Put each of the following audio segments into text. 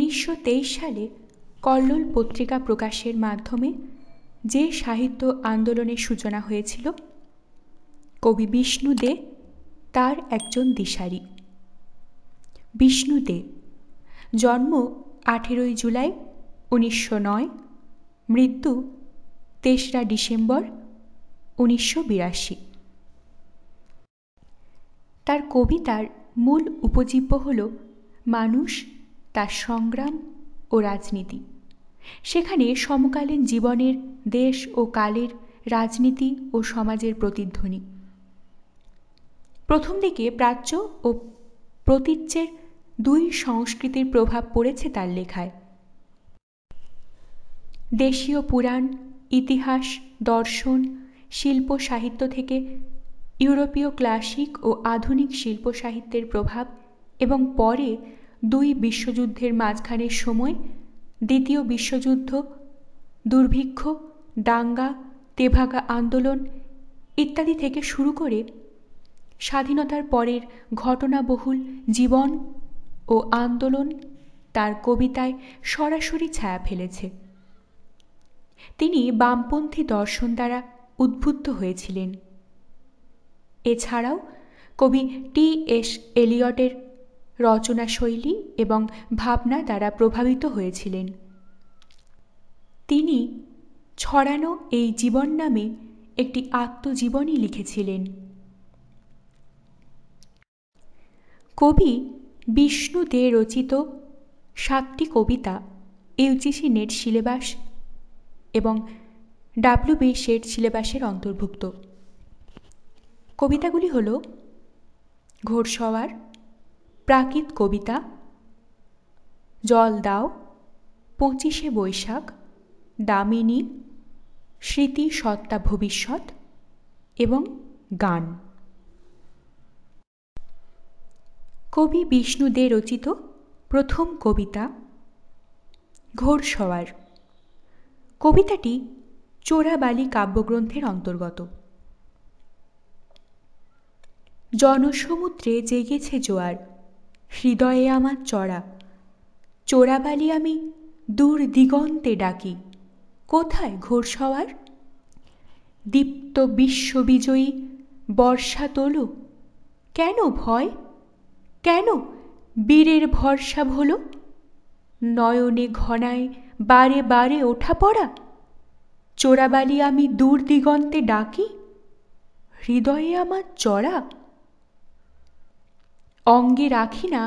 1923 সালে কল্লোল পত্রিকা প্রকাশের মাধ্যমে যে সাহিত্য আন্দোলনের সূচনা হয়েছিল, কবি বিষ্ণু দে তার একজন দিশারি। বিষ্ণু দে জন্ম 18 জুলাই 1909, মৃত্যু 3রা ডিসেম্বর 1982। তার কবিতার মূল উপজীব্য হল মানুষ, তার সংগ্রাম ও রাজনীতি। সেখানে সমকালীন জীবনের, দেশ ও কালের রাজনীতি ও সমাজের প্রতিধ্বনি। প্রথম দিকে প্রাচ্য ও প্রতীচ্যের দুই সংস্কৃতির প্রভাব পড়েছে তার লেখায়। দেশীয় পুরাণ, ইতিহাস, দর্শন, শিল্প সাহিত্য থেকে ইউরোপীয় ক্লাসিক ও আধুনিক শিল্প সাহিত্যের প্রভাব এবং পরে দুই বিশ্বযুদ্ধের মাঝখানের সময় দ্বিতীয় বিশ্বযুদ্ধ, দুর্ভিক্ষ, দাঙ্গা, তেভাগা আন্দোলন ইত্যাদি থেকে শুরু করে স্বাধীনতার পরের ঘটনাবহুল জীবন ও আন্দোলন তার কবিতায় সরাসরি ছায়া ফেলেছে। তিনি বামপন্থী দর্শন দ্বারা উদ্বুদ্ধ হয়েছিলেন। এছাড়াও কবি টি.এস. এলিয়টের রচনাশৈলী এবং ভাবনা দ্বারা প্রভাবিত হয়েছিলেন। তিনি ছড়ানো এই জীবন নামে একটি আত্মজীবনী লিখেছিলেন। কবি বিষ্ণু দে রচিত 7টি কবিতা ইউজিসি নেট সিলেবাস এবং WB সেট সিলেবাসের অন্তর্ভুক্ত। কবিতাগুলি হল ঘোড়সওয়ার, প্রাকৃত কবিতা, জল দাও, 25শে বৈশাখ, দামিনী, স্মৃতি সত্তা ভবিষ্যৎ এবং গান। কবি বিষ্ণু দে রচিত প্রথম কবিতা ঘোড়সওয়ার। কবিতাটি চোরাবালি কাব্যগ্রন্থের অন্তর্গত। জনসমুদ্রে জেগেছে জোয়ার, হৃদয়ে আমার চড়া, চোরাবালি আমি দূর দিগন্তে ডাকি, কোথায় ঘোড়সওয়ার? দীপ্ত বিশ্ববিজয়ী বর্ষা তোলো, কেন ভয়, কেন বীরের ভরসা ভোলো, নয়নে ঘনায় বারে বারে ওঠা পড়া, চোরাবালি আমি দূর দিগন্তে ডাকি, হৃদয়ে আমার চড়া। অঙ্গে রাখি না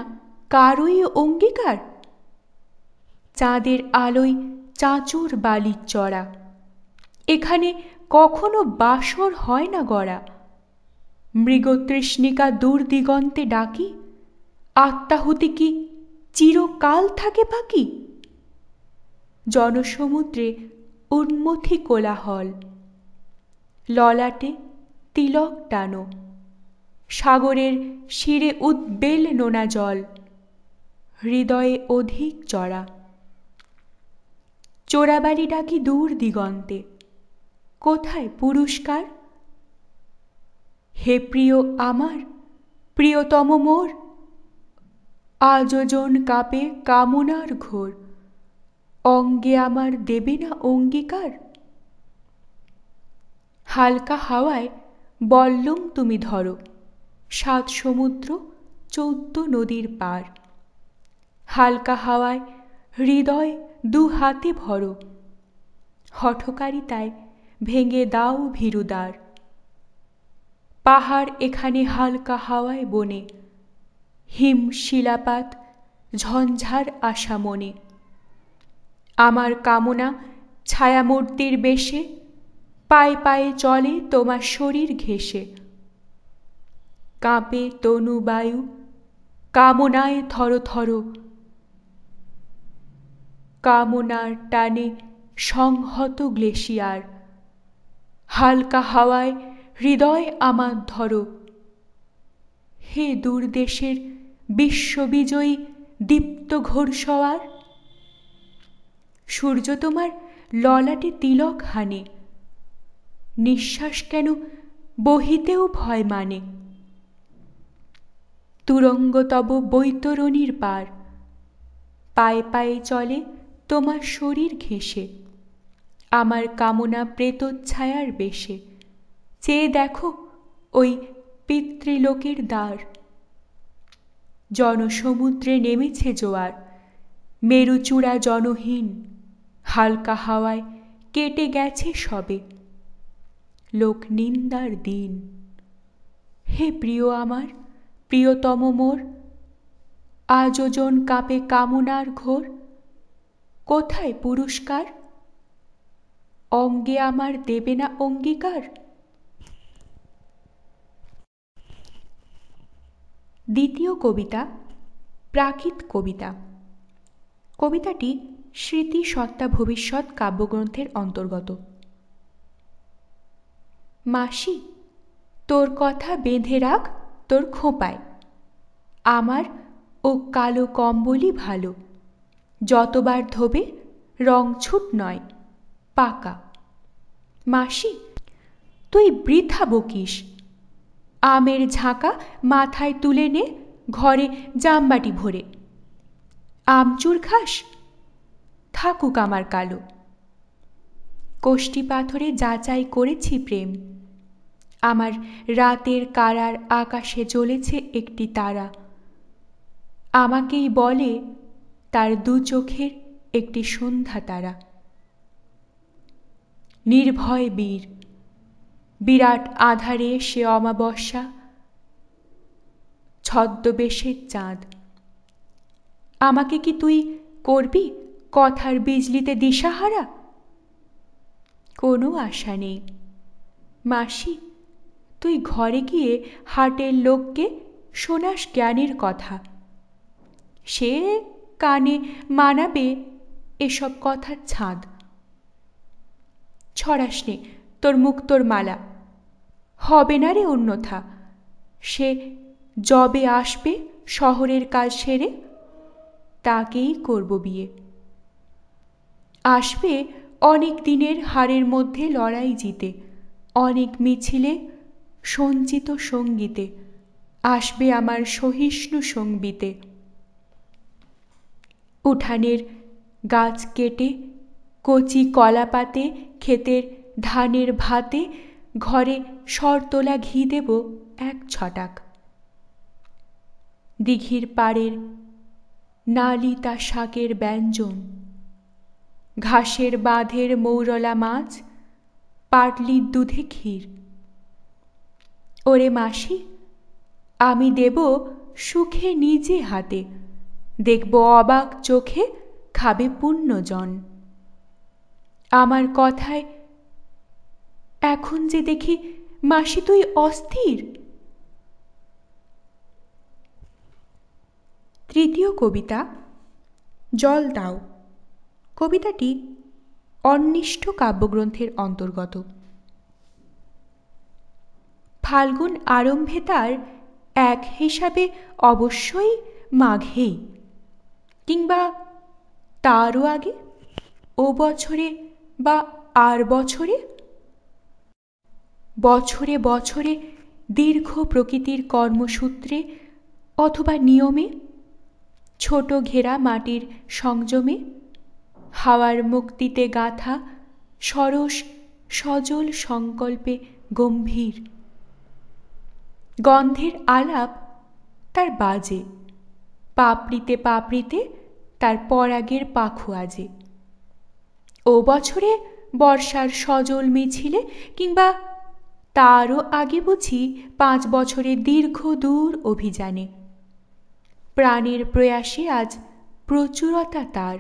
কারোই অঙ্গীকার, চাঁদের আলোয় চাঁচুর বালির চড়া, এখানে কখনো বাসর হয় না গড়া, মৃগতৃষ্ণিকা দূর দিগন্তে ডাকি, আত্মাহুতি কি চিরকাল থাকে বাকি? জনসমুদ্রে উন্মথি কোলাহল, ললাটে তিলক টানো, সাগরের শিরে উদ্বেল নোনা জল, হৃদয়ে অধিক চড়া, চোরাবালি ডাকি দূর দিগন্তে, কোথায় পুরস্কার? হে প্রিয় আমার, প্রিয়তম মোর, আযোজন কাপে কামনার ঘোর, অঙ্গে আমার দেবে না অঙ্গীকার? হালকা হাওয়ায় বল্লম তুমি ধরো, 7 সমুদ্র 14 নদীর পার, হালকা হাওয়ায় হৃদয় 2 হাতে ভরো, হঠকারিতায় ভেঙে দাও ভীরুদ্বার, পাহাড় এখানে হালকা হাওয়ায় বনে, হিম শিলাপাত ঝঞ্ঝার আশা মনে, আমার কামনা ছায়ামূর্তির বেশে, পায়ে পায়ে চলে তোমার শরীর ঘেঁষে, কাঁপে তনু বায়ু কামনায় থর থর, কামনার টানে সংহত গ্লেশিয়ার, হালকা হাওয়ায় হৃদয় আমার ধরো, হে দূরদেশের বিশ্ববিজয়ী দীপ্ত ঘোড়সওয়ার। সূর্য তোমার ললাটে তিলক হানে, নিঃশ্বাস কেন বহিতেও ভয় মানে, তুরঙ্গ তব বৈতরণীর পার, পায়ে পায়ে চলে তোমার শরীর ঘেঁষে, আমার কামনা প্রেতচ্ছায়ার বেশে। চেয়ে দেখো ওই পিতৃলোকের দ্বার, জনসমুদ্রে নেমেছে জোয়ার, মেরুচূড়া জনহীন, হালকা হাওয়ায় কেটে গেছে সবে লোক নিন্দার দিন। হে প্রিয় আমার, প্রিয়তম মোর, আজ ওজন কাঁপে কামনার ঘোর, কোথায় পুরস্কার? অঙ্গে আমার দেবে না অঙ্গীকার? দ্বিতীয় কবিতা প্রাকৃত কবিতা। কবিতাটি স্মৃতি সত্তা ভবিষ্যৎ কাব্যগ্রন্থের অন্তর্গত। মাসি, তোর কথা বেঁধে রাখ তোর খোঁপায়, আমার ও কালো কম্বলই ভালো, যতবার ধোবে রং ছুট নয় পাকা। মাসি, তুই বৃথা বকিস, আমের ঝাঁকা মাথায় তুলে নে ঘরে জামবাটি ভরে। আমচুর খাস? থাকুক আমার কালো, কোষ্ঠী পাথরে যাচাই করেছি প্রেম, আমার রাতের কারার আকাশে জ্বলেছে একটি তারা, আমাকেই বলে তার দু চোখের একটি সন্ধ্যা তারা। নির্ভয় বীর, বিরাট আধারে সে অমাবস্যা, ছদ্মবেশের চাঁদ। আমাকে কি তুই করবি কথার বিজলিতে দিশাহারা? কোনো আশা নেই মাসি, তুই ঘরে গিয়ে হাটের লোককে শোনাস জ্ঞানের কথা, সে কানে মানাবে এসব কথার ছাঁদ। ছড়াস নে তোর মুক্তোর মালা, হবে না রে অন্যথা, সে যবে আসবে শহরের কাজ সেরে, তাকেই করব বিয়ে। আসবে অনেক দিনের হারের মধ্যে লড়াই জিতে, অনেক মিছিলে সঞ্চিত সঙ্গীতে, আসবে আমার সহিষ্ণু সঙ্গীতে। উঠানের গাছ কেটে কচি কলা পাতে, ক্ষেতের ধানের ভাতে, ঘরে শরতোলা ঘি দেব 1 ছটাক। দিঘির পাড়ের নালিতা শাকের ব্যঞ্জন, ঘাসের বাঁধের মৌরলা মাছ, পাটলির দুধে ক্ষীর। ওরে মাসি, আমি দেব সুখে নিজে হাতে, দেখব অবাক চোখে খাবে পুণ্যজন। আমার কথায় এখন যে দেখি মাসি তুই অস্থির। তৃতীয় কবিতা জল দাও। কবিতাটি অন্বিষ্ট কাব্যগ্রন্থের অন্তর্গত। ফাল্গুন আরম্ভে তার এক হিসাবে অবশ্যই মাঘেই, কিংবা তারও আগে, ও বছরে বা আর বছরে। বছরে বছরে দীর্ঘ প্রকৃতির কর্মসূত্রে অথবা নিয়মে, ছোট ঘেরা মাটির সংযমে, হাওয়ার মুক্তিতে গাঁথা সরস সজল সংকল্পে গম্ভীর। গন্ধের আলাপ তার বাজে, পাপড়িতে পাপড়িতে তার পরাগের পাখু আজে। ও বছরে বর্ষার সজল মিছিলে, কিংবা তারও আগে বুঝি 5 বছরের দীর্ঘ দূর অভিযানে। প্রাণের প্রয়াসে আজ প্রচুরতা তার,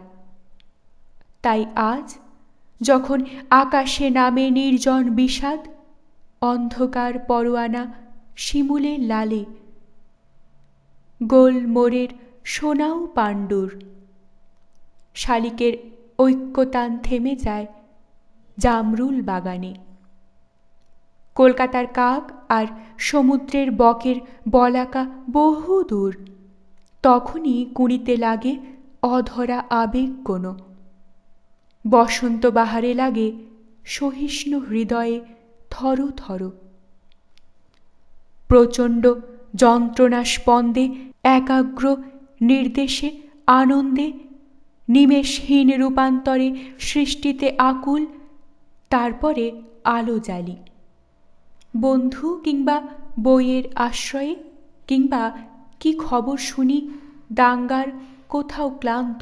তাই আজ যখন আকাশে নামে নির্জন বিষাদ, অন্ধকার পরোয়ানা শিমুলের লালে, গোল মোড়ের সোনাও পাণ্ডুর, শালিকের ঐক্যতান থেমে যায় জামরুল বাগানে। কলকাতার কাক আর সমুদ্রের বকের বলাকা বহু দূর, তখনই কুঁড়িতে লাগে অধরা আবেগ কোনো। বসন্ত বাহারে লাগে সহিষ্ণু হৃদয়ে থর থর। প্রচণ্ড যন্ত্রণা স্পন্দে একাগ্র নির্দেশে আনন্দে নিমেষহীন রূপান্তরে সৃষ্টিতে আকুল, তারপরে আলো জ্বালি বন্ধু কিংবা বইয়ের আশ্রয়ে, কিংবা কি খবর শুনি দাঙ্গার কোথাও ক্লান্ত।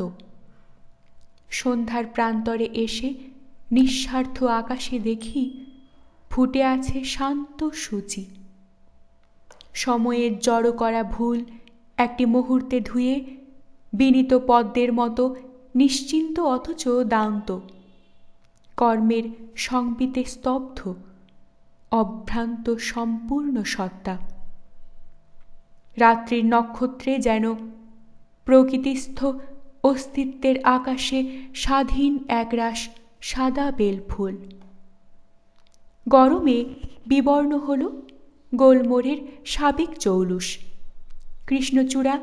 সন্ধ্যার প্রান্তরে এসে নিঃস্বার্থ আকাশে দেখি ফুটে আছে শান্ত সূচি। সময়ের জড়ো করা ভুল একটি মুহূর্তে ধুয়ে বিনীত পদ্মের মতো নিশ্চিন্ত অথচ দান্ত, কর্মের সংবিতে স্তব্ধ অভ্রান্ত সম্পূর্ণ সত্তা। রাত্রির নক্ষত্রে যেন প্রকৃতিস্থ অস্তিত্বের আকাশে স্বাধীন একরাশ সাদা বেলফুল। গরমে বিবর্ণ হল গোলমোড়ের সাবেক চৌলুস, কৃষ্ণচূড়া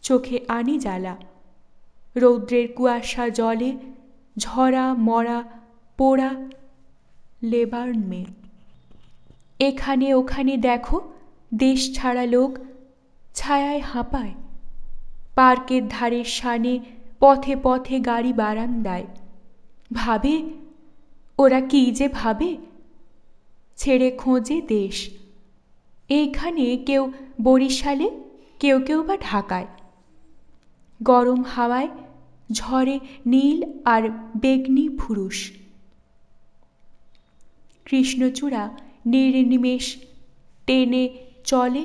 চোখে আনি জ্বালা, রৌদ্রের কুয়াশা জলে ঝরা মরা পোড়া লেবার্ন মেয়ে। এখানে ওখানে দেখো দেশ ছাড়া লোক ছায়ায় হাঁপায়, পার্কের ধারের শানে পথে পথে গাড়ি বারান্দায়। ভাবে ওরা কি যে ভাবে, ছেড়ে খোঁজে দেশ। এইখানে কেউ বরিশালে, কেউ কেউ বা ঢাকায়। গরম হাওয়ায় ঝরে নীল আর বেগনি ফুরুষ। কৃষ্ণচূড়া নির্নিমেষ টেনে চলে,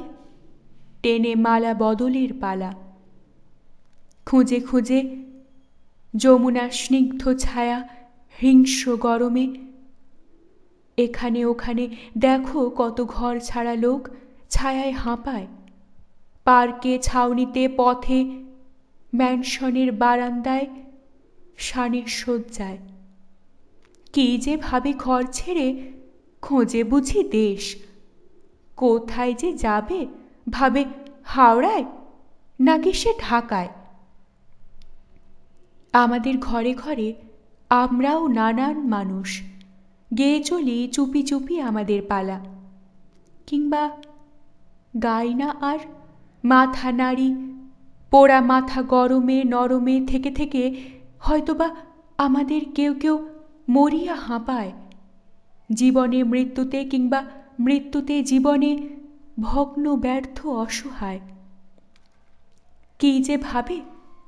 টেনে মালা বদলের পালা। খুঁজে খুঁজে যমুনার স্নিগ্ধ ছায়া হিংস্র গরমে। এখানে ওখানে দেখো কত ঘর ছাড়া লোক ছায়ায় হাঁপায়, পার্কে ছাউনিতে পথে ম্যানশনের বারান্দায় শানের শয্যায়। কি যে ভাবে ঘর ছেড়ে খোঁজে বুঝি দেশ। কোথায় যে যাবে ভাবে হাওড়ায় নাকি সে ঢাকায়। আমাদের ঘরে ঘরে আমরাও নানান মানুষ, গেয়ে চলি চুপি চুপি আমাদের পালা। কিংবা গাই না আর মাথা নাড়ি, পোড়া মাথা গরমে নরমে থেকে থেকে হয়তোবা আমাদের কেউ কেউ মরিয়া হাঁপায়, জীবনে মৃত্যুতে কিংবা মৃত্যুতে জীবনে ভগ্ন ব্যর্থ অসহায়। কি যে ভাবে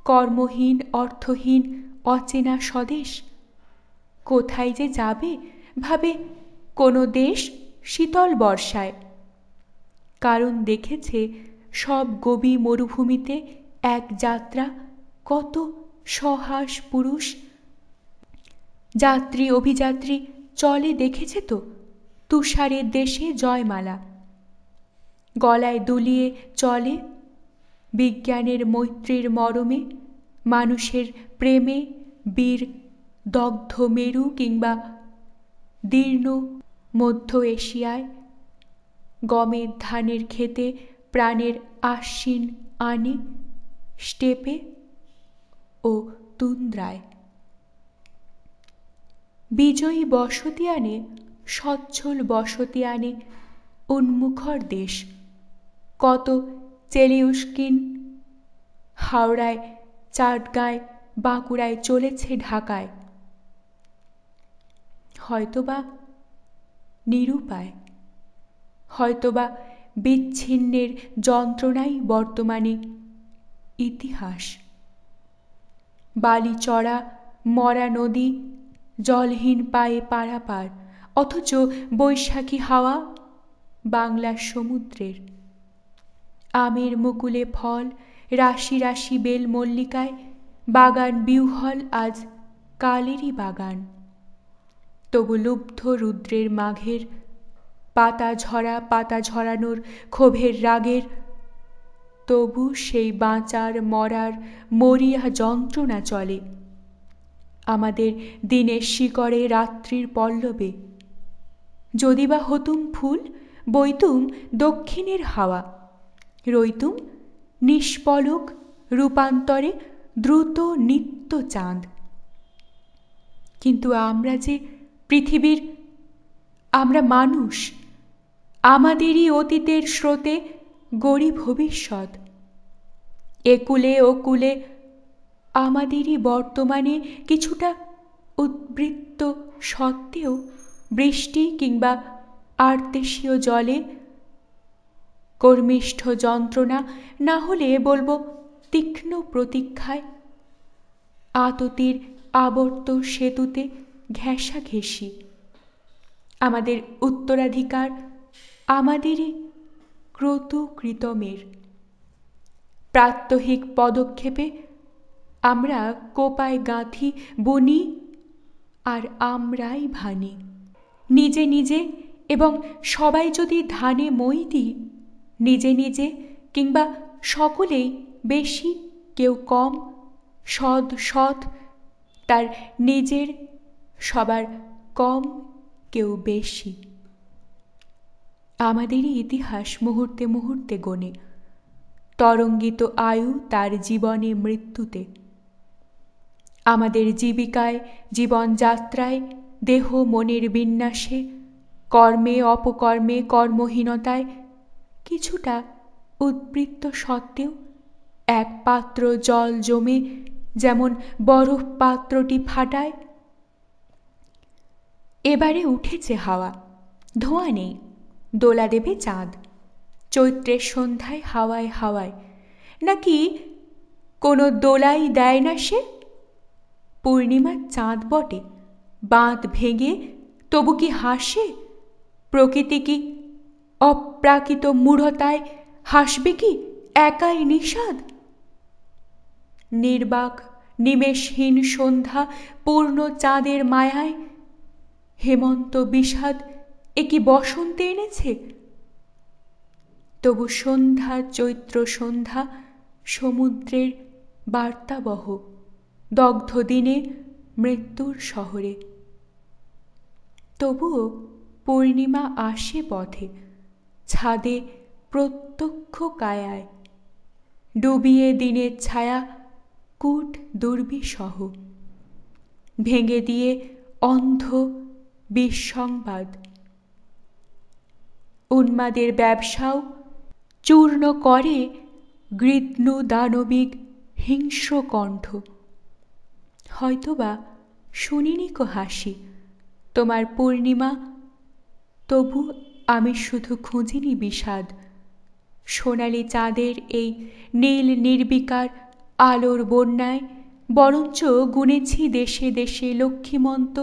কর্মহীন অর্থহীন অচেনা স্বদেশ। কোথায় যে যাবে ভাবে কোনো দেশ শীতল বর্ষায়। কারণ দেখেছে সব গবি মরুভূমিতে এক যাত্রা কত সহাস পুরুষ। যাত্রী অভিযাত্রী চলে দেখেছে তো তুষারের দেশে জয়মালা। গলায় দুলিয়ে চলে বিজ্ঞানের মৈত্রীর মরমে, মানুষের প্রেমে বীর দগ্ধ মেরু, কিংবা দীর্ণ মধ্য এশিয়ায় গমের ধানের খেতে প্রাণের আশ্বিন আনে স্টেপে ও তুন্দ্রায়। বিজয়ী বসতি আনে সচ্ছল বসতি আনে উন্মুখর দেশ। কত চেলিউস্কিন হাওড়ায় চাটগাঁয় বাঁকুড়ায় চলেছে ঢাকায়। হয়তোবা নিরুপায়, হয়তোবা বিচ্ছিন্নের যন্ত্রণাই বর্তমানে ইতিহাস। বালি চড়া মরা নদী জলহীন পায়ে পারাপার, অথচ বৈশাখী হাওয়া বাংলার সমুদ্রের। আমের মুকুলে ফল রাশি রাশি বেল মল্লিকায়, বাগান বিহ্বল আজ কালেরই বাগান। তবু লুব্ধ রুদ্রের মাঘের পাতা ঝরানোর ক্ষোভের রাগের, তবু সেই বাঁচার মরার মরিয়া যন্ত্রণা চলে আমাদের দিনের শিকড়ে রাত্রির পল্লবে। যদি বা হতুম ফুল বইতুম দক্ষিণের হাওয়া, রইতুম নিষ্পলক রূপান্তরে দ্রুত নিত্য চাঁদ। কিন্তু আমরা যে পৃথিবীর, আমরা মানুষ, আমাদেরই অতীতের স্রোতে গড়ি ভবিষ্যৎ। একুলে ওকুলে আমাদেরই বর্তমানে কিছুটা উদ্বৃত্ত সত্ত্বেও বৃষ্টি কিংবা আর্তেশীয় জলে কর্মিষ্ঠ যন্ত্রণা, না হলে বলবো তীক্ষ্ণ প্রতীক্ষায়, আততির আবর্ত সেতুতে ঘেঁষাঘেঁষি। আমাদের উত্তরাধিকার আমাদেরই ক্রতুকৃতমের। প্রাত্যহিক পদক্ষেপে আমরা কোপায় গাঁথি বুনি আর আমরাই ভানি। নিজে নিজে এবং সবাই যদি ধানে মই দিই, নিজে নিজে কিংবা সকলেই বেশি কেউ কম, সৎ সৎ তার নিজের, সবার কম কেউ বেশি। আমাদেরই ইতিহাস মুহূর্তে মুহূর্তে গোনে, তরঙ্গিত আয়ু তার জীবনে মৃত্যুতে। আমাদের জীবিকায়, জীবনযাত্রায়, দেহ মনের বিন্যাসে, কর্মে অপকর্মে, কর্মহীনতায় কিছুটা উদ্বৃত্ত সত্ত্বেও এক পাত্র জল জমে যেমন বরফ পাত্রটি ফাটায়, এবারে উঠেছে হাওয়া, ধোঁয়া নেই, দোলা দেবে চাঁদ। চৈত্রের সন্ধ্যায় হাওয়ায় হাওয়ায়, নাকি কোনো দোলাই দেয় না সে? পূর্ণিমার চাঁদ বটে, বাঁধ ভেঙে তবু কি হাসে? প্রকৃতি কি অপ্রাকৃত মূঢ়তায় হাসবে কি একাই নিষাদ? নির্বাক নিমেষহীন সন্ধ্যা পূর্ণ চাঁদের মায়ায় হেমন্ত বিষাদ এ কি বসন্তে এনেছে? তবু সন্ধ্যা, চৈত্র সন্ধ্যা সমুদ্রের বার্তাবহ, দগ্ধ দিনে মৃত্যুর শহরে। তবুও পূর্ণিমা আসে পথে, ছাদে প্রত্যক্ষ কায়ায়, ডুবিয়ে দিনের ছায়া কূট দুর্বিসহ, ভেঙে দিয়ে অন্ধ বিসংবাদ। উন্মাদের ব্যবসাও চূর্ণ করে গৃধ্ণ দানবিক হিংস্র কণ্ঠ। হয়তোবা শুনিনি কো হাসি তোমার পূর্ণিমা, তবু আমি শুধু খুঁজিনি বিষাদ। সোনালি চাঁদের এই নীল নির্বিকার আলোর বন্যায় বরঞ্চ গুনেছি দেশে দেশে লক্ষ্মীমন্ত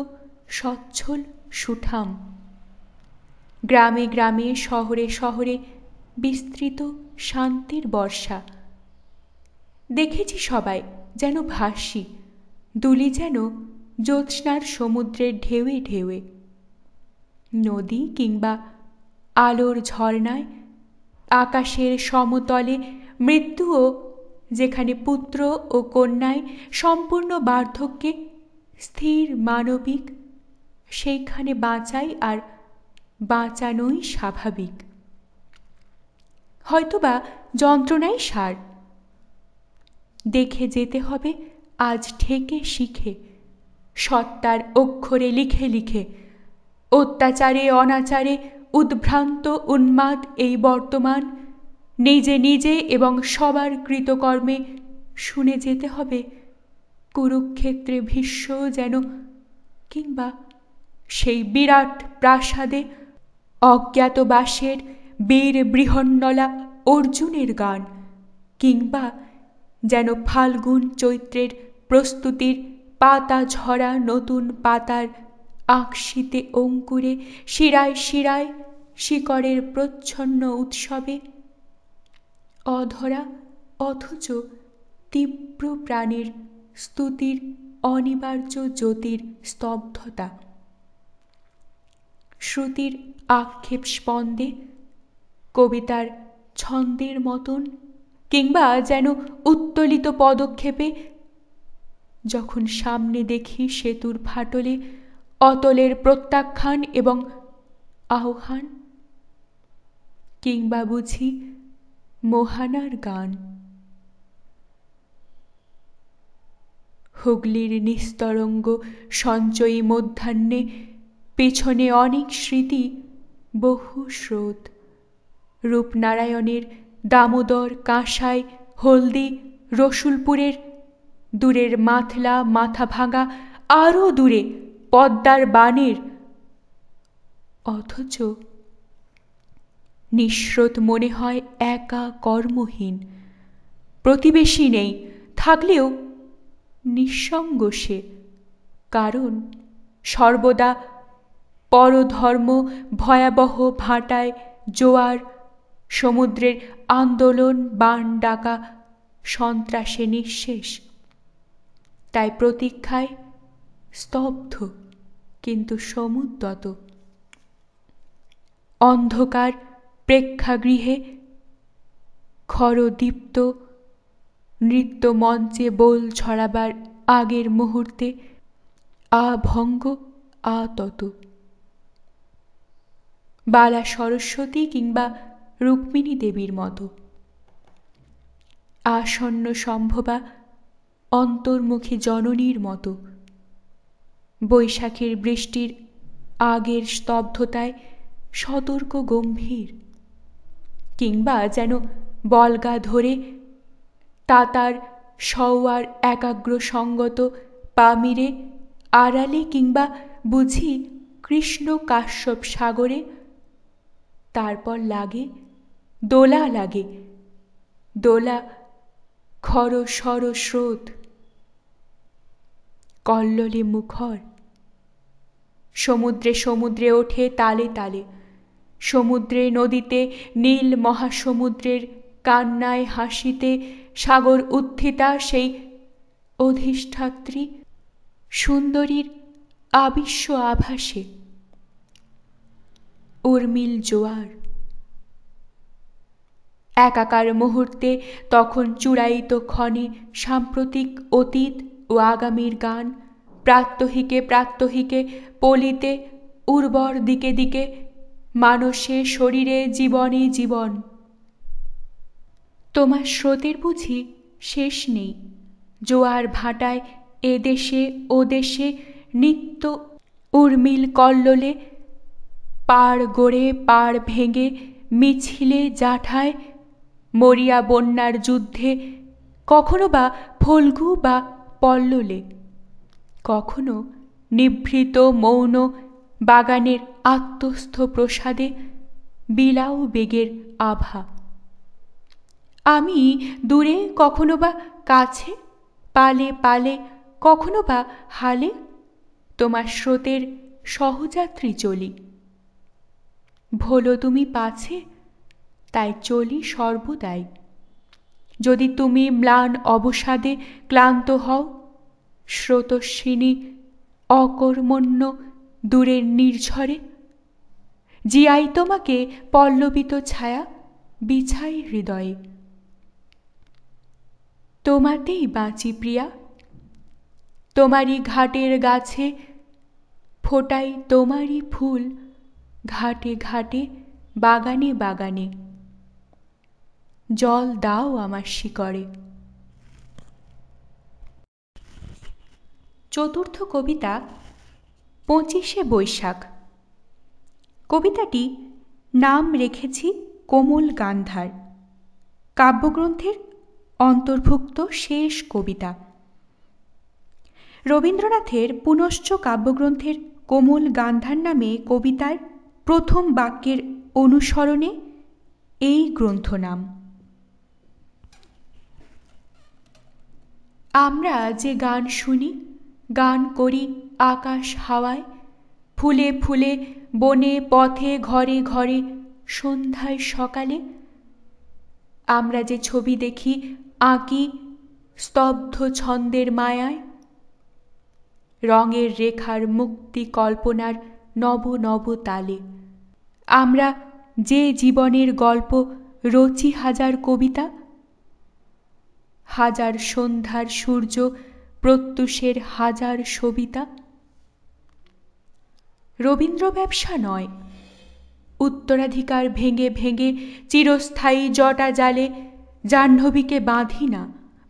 সচ্ছল সুঠাম। গ্রামে গ্রামে শহরে শহরে বিস্তৃত শান্তির বর্ষা। দেখেছি সবাই যেন ভাসি, দুলি যেন জ্যোৎস্নার সমুদ্রের ঢেউয়ে ঢেউয়ে। নদী কিংবা আলোর ঝর্ণায়, আকাশের সমতলে মৃত্যুও যেখানে পুত্র ও কন্যায় সম্পূর্ণ বার্ধক্যে স্থির মানবিক, সেইখানে বাঁচাই আর বাঁচানোই স্বাভাবিক। হয়তোবা যন্ত্রণাই সার। দেখে যেতে হবে আজ ঠেকে শিখে, সত্তার অক্ষরে লিখে লিখে। অত্যাচারে অনাচারে উদ্ভ্রান্ত উন্মাদ এই বর্তমান, নিজে নিজে এবং সবার কৃতকর্মে শুনে যেতে হবে কুরুক্ষেত্রে ভীষ্ম যেন, কিংবা সেই বিরাট প্রাসাদে অজ্ঞাতবাসের বীর বৃহন্নলা অর্জুনের গান, কিংবা যেন ফাল্গুন চৈত্রের প্রস্তুতির পাতা ঝরা নতুন পাতার আঁকশিতে অঙ্কুরে শিরায় শিরায় শিকড়ের প্রচ্ছন্ন উৎসবে অধরা অথচ তীব্র প্রাণের স্তুতির অনিবার্য জ্যোতির স্তব্ধতা। শ্রুতির আক্ষেপ স্পন্দে, কবিতার ছন্দের মতন, কিংবা যেন উত্তোলিত পদক্ষেপে যখন সামনে দেখি সেতুর ফাটলে অতলের প্রত্যাখ্যান এবং আহ্বান, কিংবা বুঝি মোহানার গান। হুগলির নিস্তরঙ্গ সঞ্চয়ী মধ্যাহ্নে পেছনে অনেক স্মৃতি, বহু স্রোত। রূপনারায়ণের দামোদর, কাঁসাই, হলদি, রসুলপুরের দূরের মাথলা মাথা ভাঙা, আরও দূরে পদ্মার বানের, অথচ নিঃস্রোত মনে হয় একা কর্মহীন। প্রতিবেশী নেই, থাকলেও নিঃসঙ্গ সে, কারণ সর্বদা পরধর্ম ভয়াবহ ভাটায় জোয়ার, সমুদ্রের আন্দোলন, বান ডাকা সন্ত্রাসে নিঃশেষ। তাই প্রতীক্ষায় স্তব্ধ কিন্তু সমুদ্যত। অন্ধকার প্রেক্ষাগৃহে খরদীপ্ত নৃত্যমঞ্চে বোল ছড়াবার আগের মুহূর্তে আভঙ্গ আতত। বালা সরস্বতী কিংবা রুক্মিণী দেবীর মতো আসন্ন সম্ভবা অন্তর্মুখী জননীর মতো বৈশাখের বৃষ্টির আগের স্তব্ধতায় সতর্ক গম্ভীর, কিংবা যেন বলগা ধরে তাতার সওয়ার একাগ্র সঙ্গত পামিরে আড়ালে, কিংবা বুঝি কৃষ্ণ কাশ্যপ সাগরে। তারপর লাগে দোলা, লাগে দোলা খর সর স্রোত, কল্লোলে মুখর। সমুদ্রে সমুদ্রে ওঠে তালে তালে, সমুদ্রে নদীতে নীল মহাসমুদ্রের কান্নায় হাসিতে সাগর উত্থিতা সেই অধিষ্ঠাত্রী সুন্দরীর আবিশ্ব আভাসে। উর্মিল জোয়ার একাকার মুহূর্তে তখন চূড়ায়িত ক্ষণে সাম্প্রতিক অতীত ও আগামীর গান, প্রাত্যহিকে প্রাত্যহিকে পলিতে উর্বর দিকে দিকে, মানসে শরীরে জীবনে জীবন। তোমার স্রোতের বুঝি শেষ নেই? জোয়ার ভাটায় এ দেশে ও দেশে নিত্য উর্মিল কল্লোলে, পাড় গড়ে পাড় ভেঙে মিছিলে জাঠায়, মরিয়া বন্যার যুদ্ধে, কখনো বা ফল্গু বা পল্ললে, কখনো নিভৃত মৌন বাগানের আত্মস্থ প্রসাদে বিলাও বেগের আভা। আমি দূরে, কখনো বা কাছে, পালে পালে, কখনো বা হালে তোমার স্রোতের সহযাত্রী চলি। ভোলো তুমি পাছে, তাই চলি সর্বদাই। যদি তুমি ম্লান অবসাদে ক্লান্ত হও, স্রোতস্বিনী অকর্মণ্য দূরের নির্ঝরে, জিয়াই তোমাকে পল্লবিত ছায়া বিছাই হৃদয়ে। তোমাতেই বাঁচি প্রিয়া, তোমারই ঘাটের গাছে ফোটাই তোমারই ফুল, ঘাটে ঘাটে বাগানে বাগানে। জল দাও আমার শিকড়ে। চতুর্থ কবিতা 25শে বৈশাখ। কবিতাটি নাম রেখেছি কোমল গান্ধার, কাব্যগ্রন্থের অন্তর্ভুক্ত শেষ কবিতা। রবীন্দ্রনাথের পুনশ্চ কাব্যগ্রন্থের কোমল গান্ধার নামে কবিতার প্রথম বাক্যের অনুসরণে এই গ্রন্থ নাম। আমরা যে গান শুনি, গান করি আকাশ হাওয়ায়, ফুলে ফুলে বনে পথে ঘরে ঘরে সন্ধ্যায় সকালে। আমরা যে ছবি দেখি আঁকি স্তব্ধ ছন্দের মায়ায়, রঙের রেখার মুক্তি কল্পনার নব নব তালে। আমরা যে জীবনের গল্প রচি হাজার কবিতা, হাজার সন্ধ্যার সূর্য প্রত্যুষের হাজার সবিতা। রবীন্দ্র ব্যবসা নয়, উত্তরাধিকার ভেঙে ভেঙে চিরস্থায়ী জটা জালে জাহ্নবীকে বাঁধি না,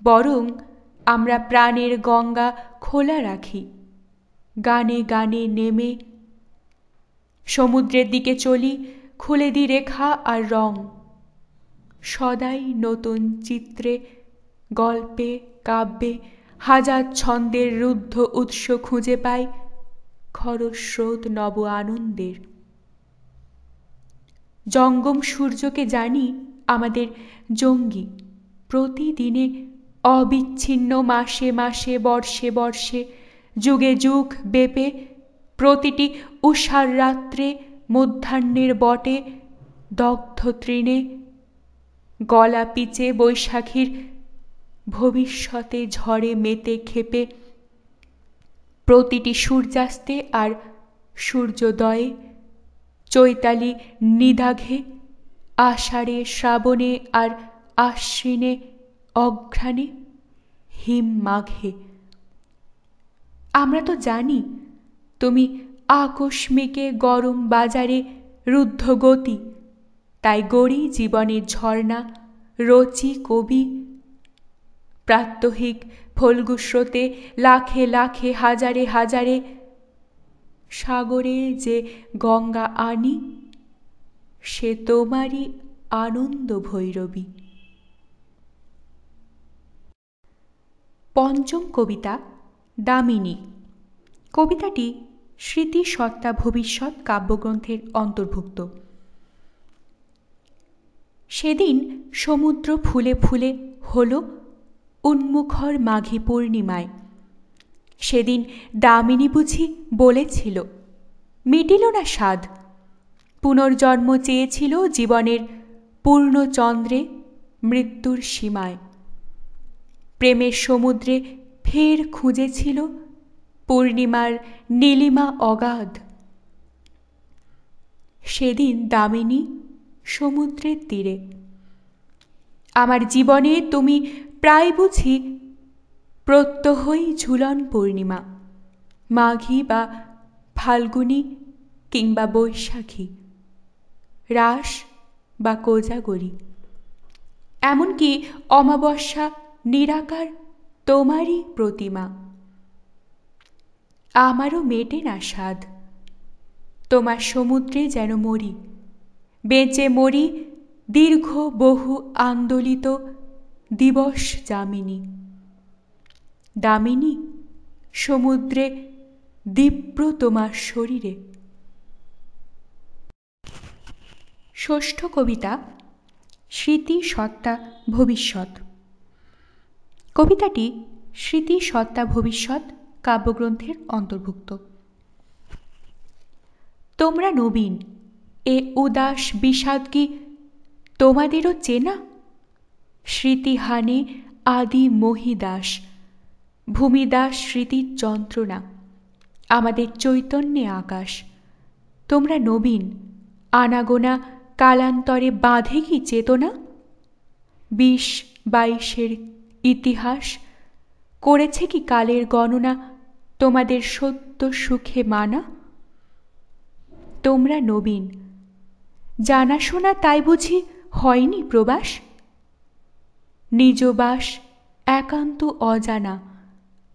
বরং আমরা প্রাণের গঙ্গা খোলা রাখি। গানে গানে নেমে সমুদ্রের দিকে চলি, খুলে দি রেখা আর রং। সদাই নতুন চিত্রে, গল্পে, কাব্যে হাজার ছন্দের রুদ্ধ উৎস খুঁজে পাই খরস্রোত নব আনন্দের। জঙ্গম সূর্যকে জানি আমাদের জঙ্গি, প্রতিদিনে অবিচ্ছিন্ন, মাসে মাসে, বর্ষে বর্ষে, যুগে যুগ বেপে, প্রতিটি উষার রাত্রে, মধ্যাহ্নের বটে, দগ্ধ তৃণে, গলা পিচে বৈশাখীর ভবিষ্যতে ঝড়ে মেতে ক্ষেপে, প্রতিটি সূর্যাস্তে আর সূর্যোদয়ে, চৈতালি নিদাঘে, আষাঢ়ে, শ্রাবণে আর আশ্বিনে, অঘ্রাণে, হিম মাঘে। আমরা তো জানি তুমি আকস্মিকে গরম বাজারে রুদ্ধ গতি, তাই গড়ি জীবনের ঝর্ণা, রচি কবি। প্রাত্যহিক ফল্গুস্রোতে লাখে লাখে, হাজারে হাজারে, সাগরে যে গঙ্গা আনি, সে তোমারই আনন্দ ভৈরবী। পঞ্চম কবিতা দামিনী। কবিতাটি স্মৃতি সত্তা ভবিষ্যৎ কাব্যগ্রন্থের অন্তর্ভুক্ত। সেদিন সমুদ্র ফুলে ফুলে হল উন্মুখর মাঘী পূর্ণিমায়। সেদিন দামিনী বুঝি বলেছিল, মিটিল না স্বাদ, পুনর্জন্ম চেয়েছিল জীবনের পূর্ণচন্দ্রে, মৃত্যুর সীমায়। প্রেমের সমুদ্রে ফের খুঁজেছিল পূর্ণিমার নীলিমা অগাধ। সেদিন দামিনী সমুদ্রের তীরে। আমার জীবনে তুমি প্রায় বুঝি প্রত্যহই ঝুলন পূর্ণিমা, মাঘী বা ফাল্গুনী কিংবা বৈশাখী, রাস বা কোজাগরী, এমনকি অমাবস্যা নিরাকার তোমারই প্রতিমা। আমারও মেটে না স্বাদ, তোমার সমুদ্রে যেন মরি, বেঁচে মরি দীর্ঘ বহু আন্দোলিত দিবস যামিনী। দামিনী সমুদ্রে দীপ্র তোমার শরীরে। ষষ্ঠ কবিতা স্মৃতি সত্তা ভবিষ্যৎ। কবিতাটি স্মৃতি সত্তা ভবিষ্যৎ কাব্যগ্রন্থের অন্তর্ভুক্ত। তোমরা নবীন, এ উদাস বিষাদ কি তোমাদেরও চেনা? স্মৃতিহানে আদি মহিদাস, ভূমিদাস স্মৃতির যন্ত্রণা, আমাদের চৈতন্যে আকাশ। তোমরা নবীন, আনাগোনা কালান্তরে বাঁধে কি চেতনা? 20-22 ইতিহাস করেছে কি কালের গণনা তোমাদের সত্য সুখে মানা? তোমরা নবীন, জানাশোনা তাই বুঝি হয়নি প্রবাস? নিজ বাস একান্ত অজানা,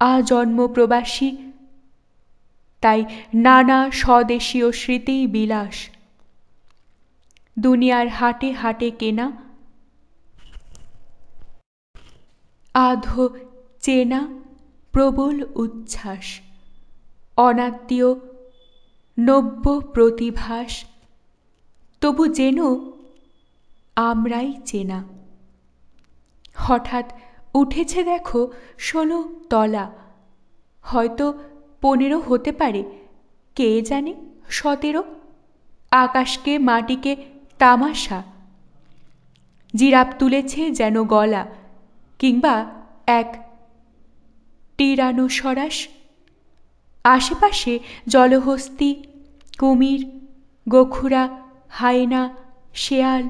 আজন্ম প্রবাসী, তাই নানা স্বদেশীয় স্মৃতি বিলাস। দুনিয়ার হাটে হাটে কেনা, আধো চেনা প্রবল উচ্ছ্বাস, অনাত্মীয় নব্য প্রতিভাস, তবু যেন আমরাই চেনা। হঠাৎ উঠেছে দেখো 16 তলা, হয়তো 15 হতে পারে, কে জানে 17। আকাশকে মাটিকে তামাশা, জিরাফ তুলেছে যেন গলা, কিংবা এক টিরানোসরাস। আশেপাশে জলহস্তী, কুমির, গোখুরা, হায়না, শেয়াল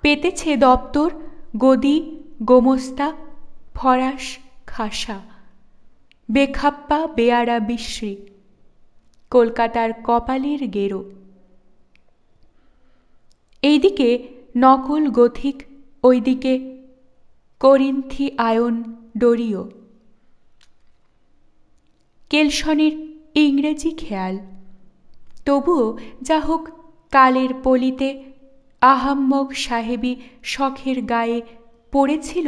পেতেছে দপ্তর, গদি, গোমস্তা, ফরাস, খাসা, বেখাপ্পা বেয়ারা বিশ্রী, কলকাতার কপালের গেরো। এইদিকে নকল গথিক, ওইদিকে করিন্থি আয়ন ডোরিও। কেলসনের ইংরেজি খেয়াল, তবুও যা হোক কালের পলিতে আহাম্মক সাহেবী শখের গায়ে পড়েছিল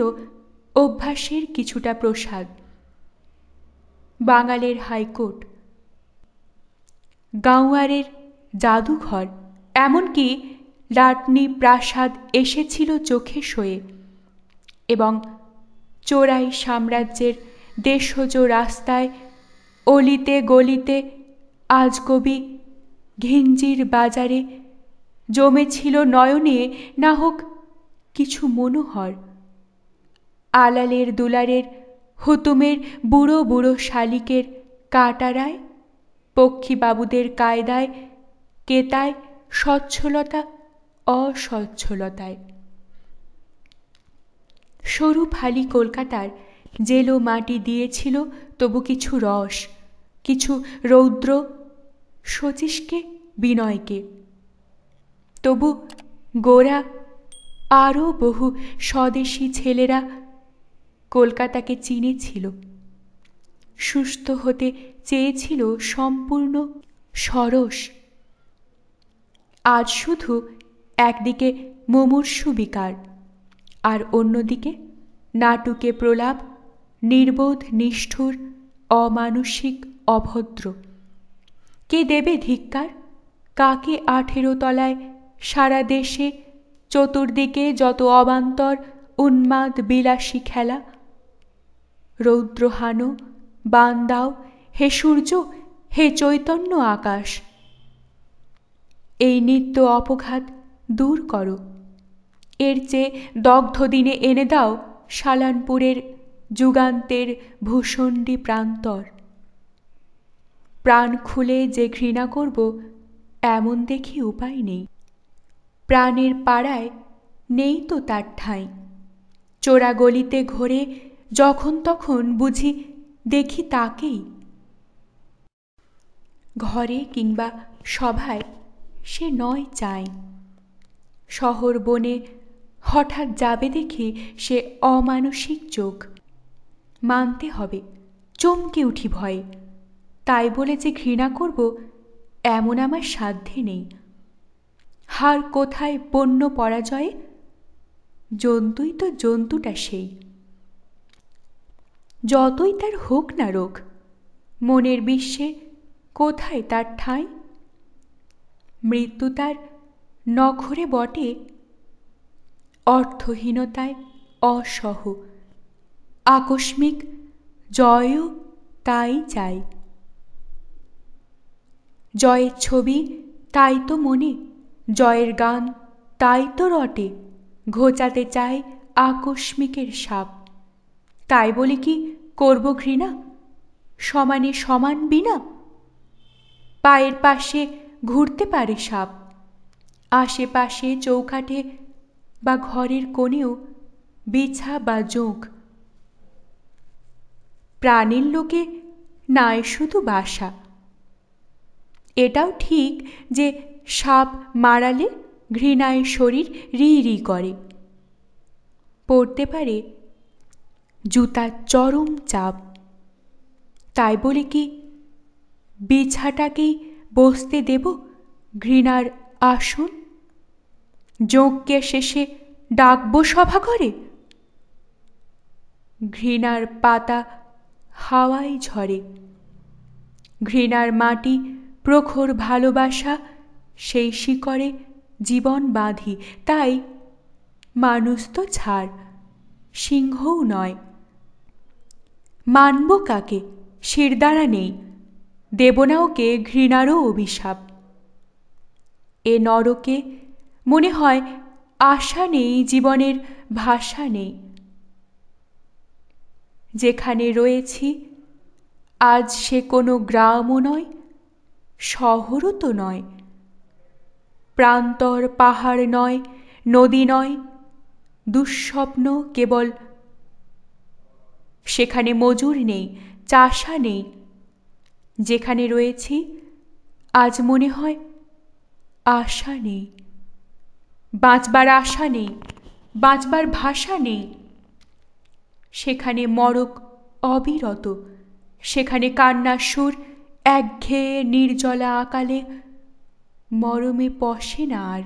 অভ্যাসের কিছুটা প্রসাদ। বাঙালের হাইকোর্ট, গাঁওয়ারের জাদুঘর, এমনকি লাটনি প্রাসাদ এসেছিল চোখে সয়ে, এবং চোরাই সাম্রাজ্যের দেশজ রাস্তায় অলিতে গলিতে আজগবি ঘিঞ্জির বাজারে জমেছিল নয়নে না হোক কিছু মনোহর। আলালের দুলারের হুতুমের বুড়ো বুড়ো শালিকের কাটারায়, পক্ষীবাবুদের কায়দায় কেতায়, স্বচ্ছলতা অস্বচ্ছলতায়। সরু ফালি কলকাতার জেলো মাটি দিয়েছিল তবু কিছু রস, কিছু রৌদ্র, শচীশকে, বিনয়কে। তবু গোরা আরও বহু স্বদেশী ছেলেরা কলকাতাকে চিনেছিল, সুস্থ হতে চেয়েছিল সম্পূর্ণ সরস। আজ শুধু একদিকে মুমূর্ষু বিকার, আর অন্যদিকে নাটুকে প্রলাপ, নির্বোধ, নিষ্ঠুর, অমানুষিক, অভদ্র। কে দেবে ধিক্কার? কাকে 18 তলায় সারা দেশে চতুর্দিকে যত অবান্তর উন্মাদ বিলাসী খেলা? রৌদ্রহানো, বান দাও, হে সূর্য, হে চৈতন্য আকাশ! এই নিত্য অপঘাত দূর করো। এর চেয়ে দগ্ধ দিনে এনে দাও শালানপুরের যুগান্তের ভূষণ্ডী প্রান্তর। প্রাণ খুলে যে ঘৃণা করব এমন দেখি উপায় নেই। প্রাণের পাড়ায় নেই তো তার ঠাঁই। চোরা গলিতে ঘোরে যখন তখন বুঝি দেখি তাকেই। ঘরে কিংবা সভায় সে নয় চাই। শহর বনে হঠাৎ যাবে দেখি সে অমানসিক চোখ। মানতে হবে, চমকে উঠি ভয়ে। তাই বলে যে ঘৃণা করব এমন আমার সাধ্যে নেই। হার কোথায় বন্য পরাজয়ে? জন্তুই তো জন্তুটা সেই। যতই তার হোক না রোগ, মনের বিশ্বে কোথায় তার ঠাঁই? মৃত্যু তার নখরে বটে, অর্থহীনতায় অসহ। আকস্মিক জয়ও তাই চাই। জয়ের ছবি তাই তো মনে, জয়ের গান তাই তো রটে। ঘোচাতে চায় আকস্মিকের সাপ। তাই বলে কি করব ঘৃণা? সমানে সমান বিনা? পায়ের পাশে ঘুরতে পারে সাপ, আশেপাশে চৌকাঠে বা ঘরের কোণেও বিছা বা জোঁক। প্রাণের লোকে নাই শুধু বাসা। এটাও ঠিক যে সাপ মারালে ঘৃণায় শরীর রি রি করে, পড়তে পারে জুতার চরম চাপ। তাই বলে কি বিছাটাকেই বসতে দেব ঘৃণার আসন? জোঁককে শেষে ডাকব সভা করে? ঘৃণার পাতা হাওয়ায় ঝরে, ঘৃণার মাটি প্রখর ভালোবাসা, সেই শিকড়ে জীবন বাঁধি। তাই মানুষ তো ছাড়, সিংহও নয়। মানব কাকে? শিরদাঁড়া নেই, দেব না ওকে ঘৃণারও অভিশাপ। এ নরকে মনে হয় আশা নেই, জীবনের ভাষা নেই। যেখানে রয়েছি আজ সে কোনো গ্রামও নয়, শহরও তো নয়। প্রান্তর পাহাড় নয়, নদী নয়, দুঃস্বপ্ন কেবল। সেখানে মজুর নেই, চাষা নেই। যেখানে রয়েছি আজ মনে হয় আশা নেই। বাঁচবার আশা নেই, বাঁচবার ভাষা নেই। সেখানে মড়ক অবিরত, সেখানে কান্নার সুর একঘেয়ে নির্জলা আকালে মরমে পশে না আর।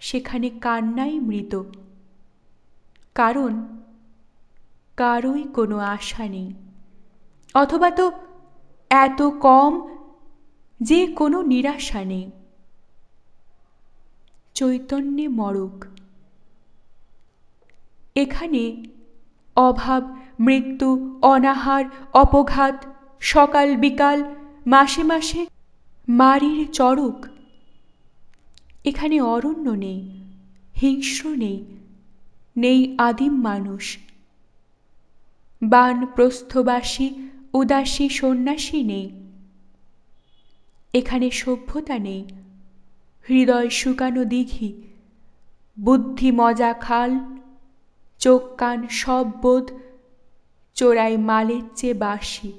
সেখানে কান্নাই মৃত, কারণ কারোই কোনো আশা নেই। অথবা তো এত কম যে কোনো নিরাশা নেই। চৈতন্যে মরক। এখানে অভাব, মৃত্যু, অনাহার, অপঘাত, সকাল বিকাল, মাসে মাসে মারির চড়ক। এখানে অরণ্য নেই, হিংস্র নেই, নেই আদিম মানুষ, বানপ্রস্থবাসী উদাসী সন্ন্যাসী নেই। এখানে সভ্যতা নেই, হৃদয় শুকানো দিঘি, বুদ্ধি মজা খাল, চোখ কান সব বোধ চোরাই মালের চেয়ে বাসি।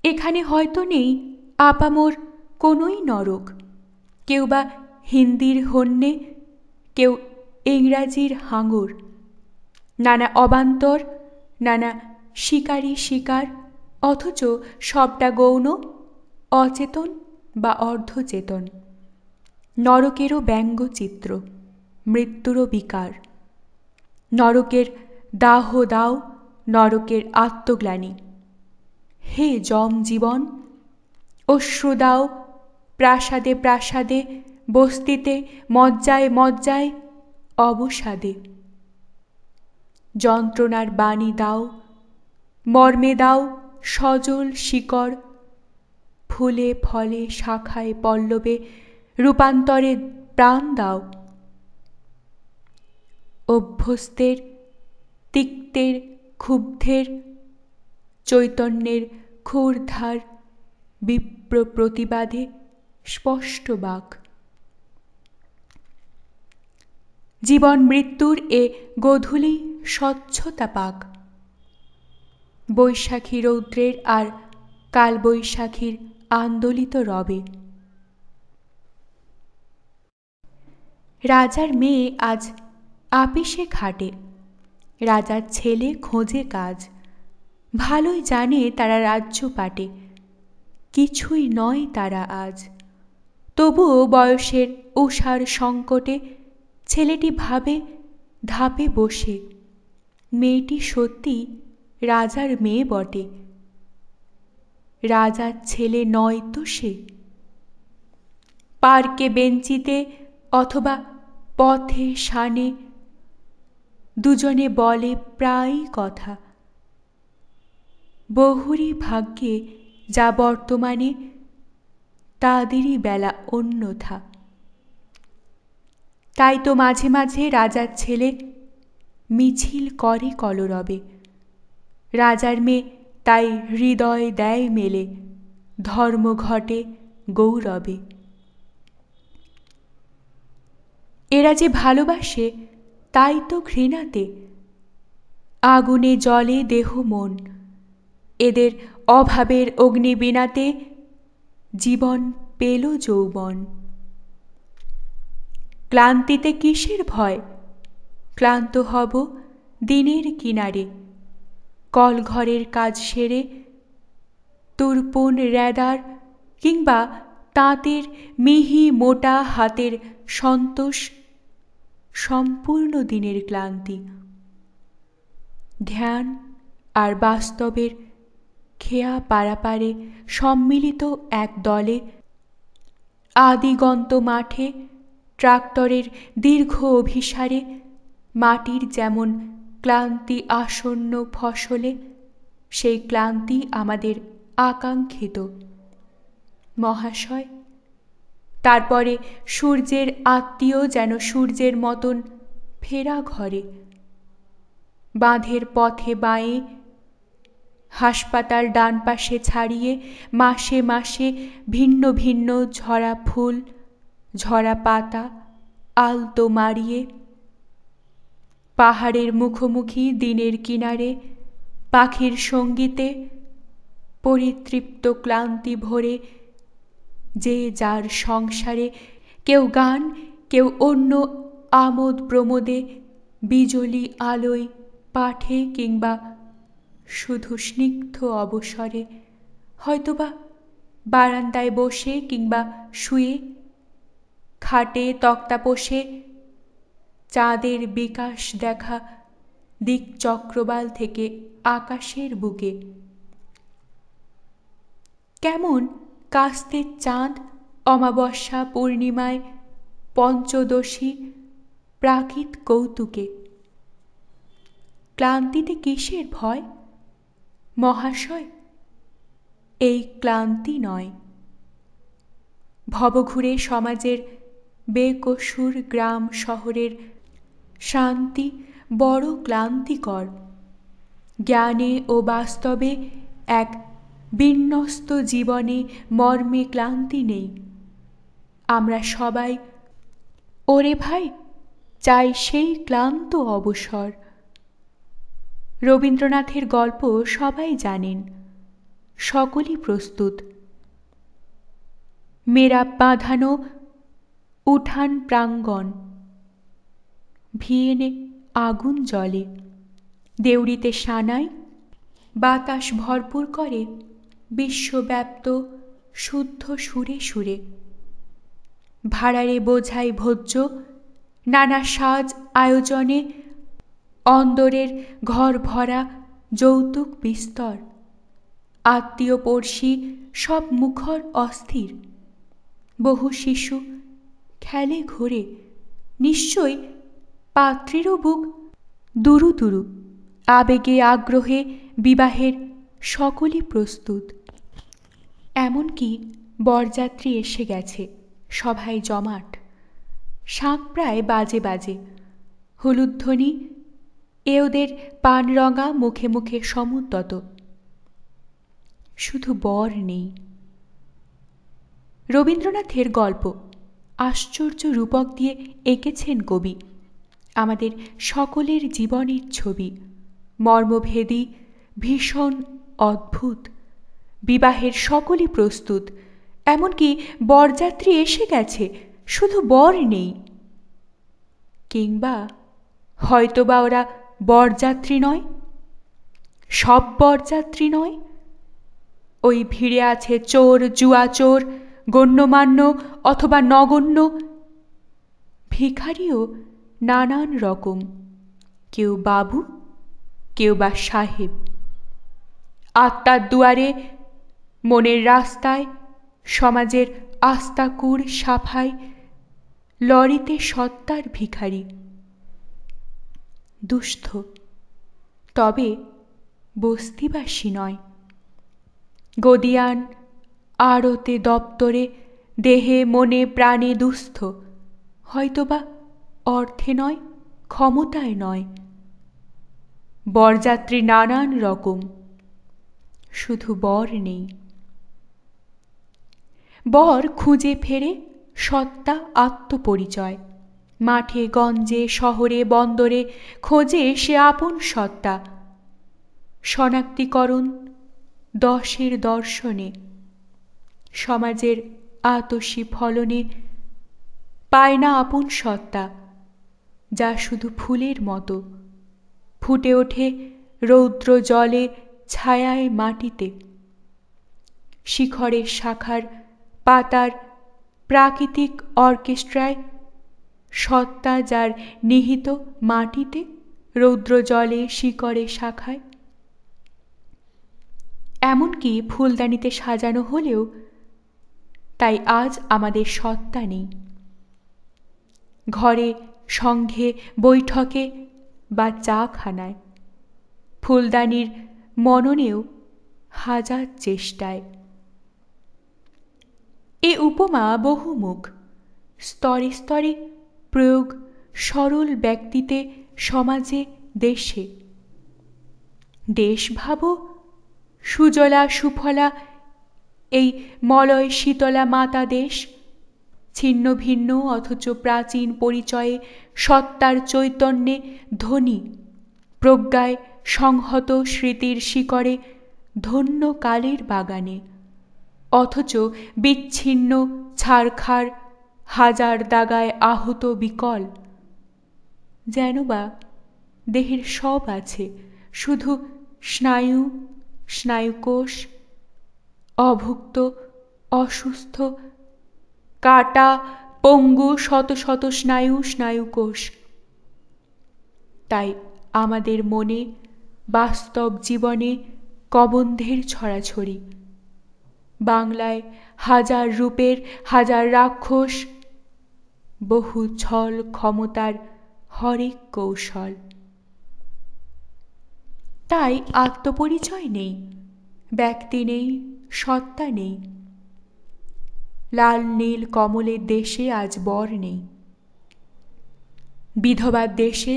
এখানে হয়তো নেই আপামোর কোনোই নরক, কেউ বা হিন্দির হন্যে, কেউ ইংরাজির হাঙর, নানা অবান্তর, নানা শিকারী শিকার, অথচ সবটা গৌণ, অচেতন বা অর্ধচেতন। নরকেরও ব্যঙ্গচিত্র, মৃত্যুরও বিকার। নরকের দাহ দাও, নরকের আত্মগ্লানি। হে যম জীবন, অশ্রু দাও প্রাসাদে প্রাসাদে, বস্তিতে মজ্জায় মজ্জায়, অবসাদে। যন্ত্রণার বাণী দাও, মর্মে দাও সজল শিকড়, ফুলে ফলে শাখায় পল্লবে রূপান্তরে প্রাণ দাও। অভ্যস্তের, তিক্তের, ক্ষুব্ধের, চৈতন্যের ক্ষুরধার বিপ্র প্রতিবাদে স্পষ্ট বাক। জীবন মৃত্যুর এ গোধূলি স্বচ্ছতা পাক। বৈশাখী রৌদ্রের আর কালবৈশাখীর আন্দোলিত রবে। রাজার মেয়ে আজ আপিসে খাটে, রাজার ছেলে খোঁজে কাজ। ভালোই জানে তারা রাজ্য পাটে, কিছুই নয় তারা আজ। তবুও বয়সের উষার সংকটে ছেলেটি ভাবে ধাপে বসে, মেয়েটি সত্যি রাজার মেয়ে বটে, রাজার ছেলে নয় তো সে। পার্কে বেঞ্চিতে অথবা পথে শানে দুজনে বলে প্রায়ই কথা, বহুরই ভাগ্যে যা বর্তমানে তাদেরই বেলা অন্যথা। তাই তো মাঝে মাঝে রাজার ছেলে মিছিল করে কলরবে, রাজার মেয়ে তাই হৃদয় দেয় মেলে, ধর্ম ঘটে গৌরবে। এরা যে ভালোবাসে তাই তো ঘৃণাতে, আগুনে জ্বলে দেহ মন, এদের অভাবের অগ্নিবীণাতে জীবন পেল যৌবন। ক্লান্তিতে কিসের ভয়, ক্লান্ত হব দিনের কিনারে, কলঘরের কাজ সেরে তুরপুন রেদার কিংবা তাঁতের মিহি মোটা হাতের সন্তোষ সম্পূর্ণ দিনের ক্লান্তি। ধ্যান আর বাস্তবের খেয়া পারাপারে সম্মিলিত এক দলে আদিগন্ত মাঠে ট্রাক্টরের দীর্ঘ অভিসারে মাটির যেমন ক্লান্তি আসন্ন ফসলে, সেই ক্লান্তি আমাদের আকাঙ্ক্ষিত মহাশয়। তারপরে সূর্যের আত্মীয় যেন সূর্যের মতন ফেরা ঘরে, বাঁধের পথে বাঁয়ে, হাসপাতাল ডান পাশে ছাড়িয়ে মাসে মাসে ভিন্ন ভিন্ন ঝরা ফুল, ঝরা পাতা আলতো মারিয়ে, পাহাড়ের মুখোমুখি দিনের কিনারে পাখির সঙ্গীতে পরিতৃপ্ত ক্লান্তি ভরে যে যার সংসারে, কেউ গান, কেউ অন্য আমোদ প্রমোদে, বিজলি আলোয় পাঠে কিংবা শুধু স্নিগ্ধ অবসরে, হয়তোবা বারান্দায় বসে কিংবা শুয়ে, খাটে তক্তাপোষে চাঁদের বিকাশ দেখা দিক চক্রবাল থেকে আকাশের বুকে, কেমন কাস্তের চাঁদ অমাবস্যা পূর্ণিমায় পঞ্চদশী প্রাকৃত কৌতুকে। ক্লান্তিতে কিসের ভয় মহাশয়? এই ক্লান্তি নয়। ভবঘুরে সমাজের বেকসুর গ্রাম শহরের শান্তি বড় ক্লান্তিকর। জ্ঞানে ও বাস্তবে এক বিন্যস্ত জীবনে মর্মে ক্লান্তি নেই। আমরা সবাই ওরে ভাই চাই সেই ক্লান্ত অবসর। রবীন্দ্রনাথের গল্প সবাই জানেন, সকলই প্রস্তুত। মেরা বাঁধানো উঠান প্রাঙ্গণ, ভিয়েনে আগুন জ্বলে, দেউড়িতে সানাই বাতাস ভরপুর করে বিশ্বব্যাপ্ত শুদ্ধ সুরে সুরে। ভাড়ারে বোঝাই ভোজ্য নানা সাজ আয়োজনে, অন্দরের ঘর ভরা যৌতুক বিস্তর। আত্মীয় পড়শি সব মুখর অস্থির। বহু শিশু খেলে ঘোরে, নিশ্চয় পাত্রীরও বুক দুরু দুরু। আবেগে আগ্রহে বিবাহের সকলই প্রস্তুত। এমনকি বরযাত্রী এসে গেছে, সভায় জমাট। শাঁখ প্রায় বাজে বাজে, হলুধ্বনি এ ওদের পানরঙা মুখে মুখে সমুদ্যত। শুধু বর নেই। রবীন্দ্রনাথের গল্প আশ্চর্য রূপক দিয়ে এঁকেছেন কবি। আমাদের সকলের জীবনের ছবি, মর্মভেদী, ভীষণ অদ্ভুত। বিবাহের সকলই প্রস্তুত, এমনকি বরযাত্রী এসে গেছে, শুধু বর নেই। কিংবা হয়তোবা ওরা বরযাত্রী নয়, সব বরযাত্রী নয়। ওই ভিড়ে আছে চোর, জুয়াচোর, গণ্যমান্য অথবা নগণ্য, ভিখারিও নানান রকম, কেউ বাবু, কেউ বা সাহেব। আত্মার দুয়ারে, মনের রাস্তায়, সমাজের আস্তাকুর সাফাই, লরিতে সত্তার ভিখারি। দুস্থ, তবে বস্তিবাসী নয়। গদিয়ান, আড়তে দপ্তরে, দেহে মনে প্রাণে দুস্থ। হয়তোবা অর্থে নয়, ক্ষমতায় নয়। বরযাত্রী নানান রকম, শুধু বর নেই। বর খুঁজে ফেরে সত্তা আত্মপরিচয়। মাঠে গঞ্জে শহরে বন্দরে খোঁজে সে আপন সত্তা। শনাক্তিকরণ দশের দর্শনে, সমাজের আতসী ফলনে পায় না আপন সত্তা, যা শুধু ফুলের মতো ফুটে ওঠে রৌদ্র জলে, ছায়ায়, মাটিতে। শিখরের শাখার পাতার প্রাকৃতিক অর্কেস্ট্রায় সত্তা যার নিহিত মাটিতে, রৌদ্র জলে, শিকড়ে, শাখায়। এমনকি ফুলদানিতে সাজানো হলেও তাই আজ আমাদের সত্তা নেই। ঘরে, সংঘে, বৈঠকে বা চা খানায়, ফুলদানির মননেও হাজার চেষ্টায়। এ উপমা বহুমুখ, স্তরে স্তরে প্রয়োগ সরল ব্যক্তিতে, সমাজে, দেশে। দেশ ভাবো, সুজলা সুফলা এই মলয় শীতলা মাতা দেশ। ছিন্ন ভিন্ন অথচ প্রাচীন পরিচয়ে, সত্তার চৈতন্যে ধনী, প্রজ্ঞায় সংহত, স্মৃতির শিকড়ে, ধন্য কালের বাগানে। অথচ বিচ্ছিন্ন, ছারখার, হাজার দাগায় আহত, বিকল। যেন বা দেহের সব আছে, শুধু স্নায়ু, স্নায়ুকোষ অভুক্ত, অসুস্থ, কাটা, পঙ্গু, শত শত স্নায়ু, স্নায়ুকোষ। তাই আমাদের মনে, বাস্তব জীবনে কবন্ধের ছড়াছড়ি। বাংলায় হাজার রূপের হাজার রাক্ষস, বহু ছল ক্ষমতার হরেক কৌশল। তাই আত্মপরিচয় নেই, ব্যক্তি নেই, সত্তা নেই। লাল নীল কমলের দেশে আজ বর নেই, বিধবার দেশে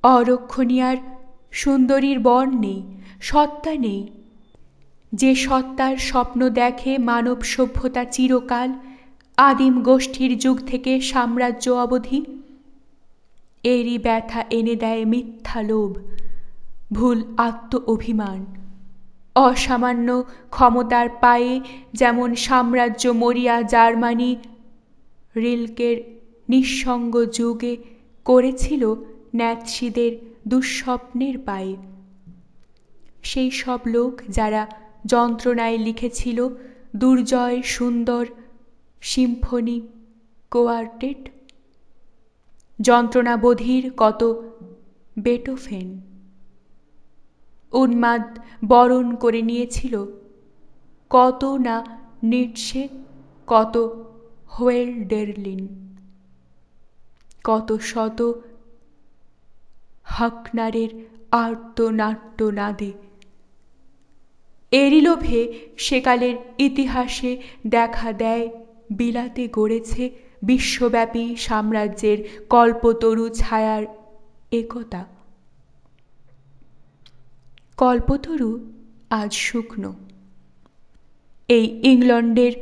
অরক্ষণীয়ার সুন্দরীর বর নেই, সত্তা নেই। যে সত্তার স্বপ্ন দেখে মানব সভ্যতা চিরকাল, আদিম গোষ্ঠীর যুগ থেকে সাম্রাজ্য অবধি, এরই ব্যথা এনে দেয় মিথ্যা লোভ, ভুল আত্ম অভিমান। অসামান্য ক্ষমতার পায়ে যেমন সাম্রাজ্য মরিয়া জার্মানি রিল্কের নিঃসঙ্গ যুগে করেছিল ন্যাৎসিদের দুঃস্বপ্নের পায়ে। সেই সব লোক যারা যন্ত্রণায় লিখেছিল দুর্জয় সুন্দর সিম্ফনি কোয়ার্টেট, যন্ত্রণাবধির কত বেটোফেন, উন্মাদ বরণ করে নিয়েছিল কত না নিটশে, কত হোয়েলডেরলিন, কত শত হাকনারের আর্তনাট্যনাদে। এরই লোভে সেকালের ইতিহাসে দেখা দেয় বিলাতে গড়েছে বিশ্বব্যাপী সাম্রাজ্যের কল্পতরু ছায়ার একতা। কল্পতরু আজ শুকনো। এই ইংল্যান্ডের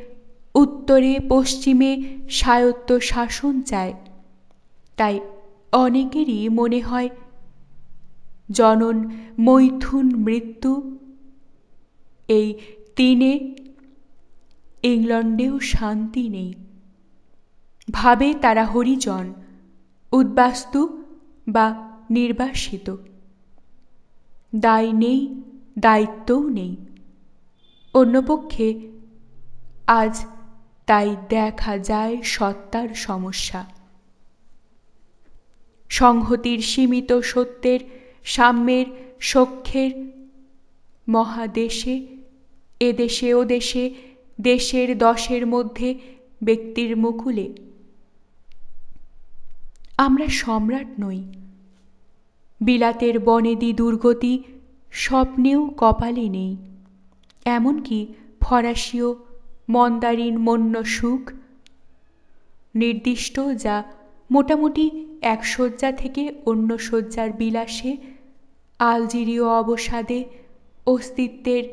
উত্তরে পশ্চিমে স্বায়ত্ত শাসন চায়, তাই অনেকেরই মনে হয় জনন মৈথুন মৃত্যু এই তিনে ইংল্যান্ডেও শান্তি নেই। ভাবে তারা হরিজন, উদ্বাস্তু বা নির্বাসিত। দায় নেই, দায়িত্বও নেই। অন্যপক্ষে আজ তাই দেখা যায় সত্তার সমস্যা। সংহতির সীমিত সত্যের সাম্যের সখ্যের মহাদেশে, এদেশে ও দেশে, দেশের দশের মধ্যে ব্যক্তির মুকুলে আমরা সম্রাট নই। বিলাতের বনেদি দুর্গতি স্বপ্নেও কপালে নেই। এমনকি ফরাসিও মন্দারিন মন্য সুখ নির্দিষ্ট, যা মোটামুটি এক শয্যা থেকে অন্য শয্যার বিলাসে, আলজিরীয় অবসাদে অস্তিত্বের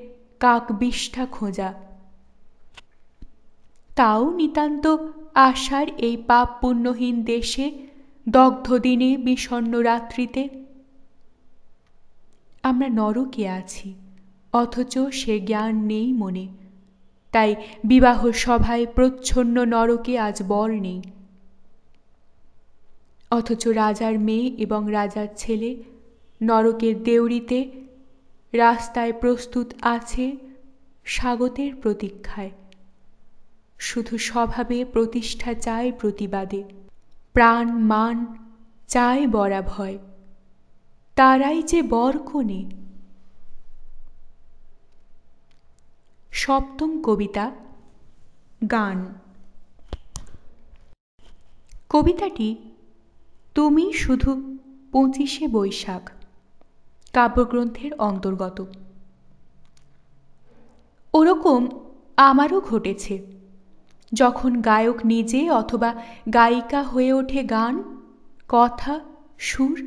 কাকবিষ্ঠা খোঁজা, তাও নিতান্ত আশার এই পাপ পুণ্যহীন দেশে, দগ্ধ দিনে বিষণ্ণ রাত্রিতে। আমরা নরকে আছি, অথচ সে জ্ঞান নেই মনে। তাই বিবাহ সভায় প্রচ্ছন্ন নরকে আজ বর নেই। অথচ রাজার মেয়ে এবং রাজার ছেলে নরকের দেউড়িতে রাস্তায় প্রস্তুত আছে স্বাগতের প্রতীক্ষায়। শুধু স্বভাবে প্রতিষ্ঠা চায় প্রতিবাদে, প্রাণ মান চায় বরাভয়। তারাই যে বর কোনে। সপ্তম কবিতা, গান। কবিতাটি তুমি শুধু 25শে বৈশাখ কাব্যগ্রন্থের অন্তর্গত। ওরকম আমারও ঘটেছে, যখন গায়ক নিজে অথবা গায়িকা হয়ে ওঠে গান, কথা, সুর,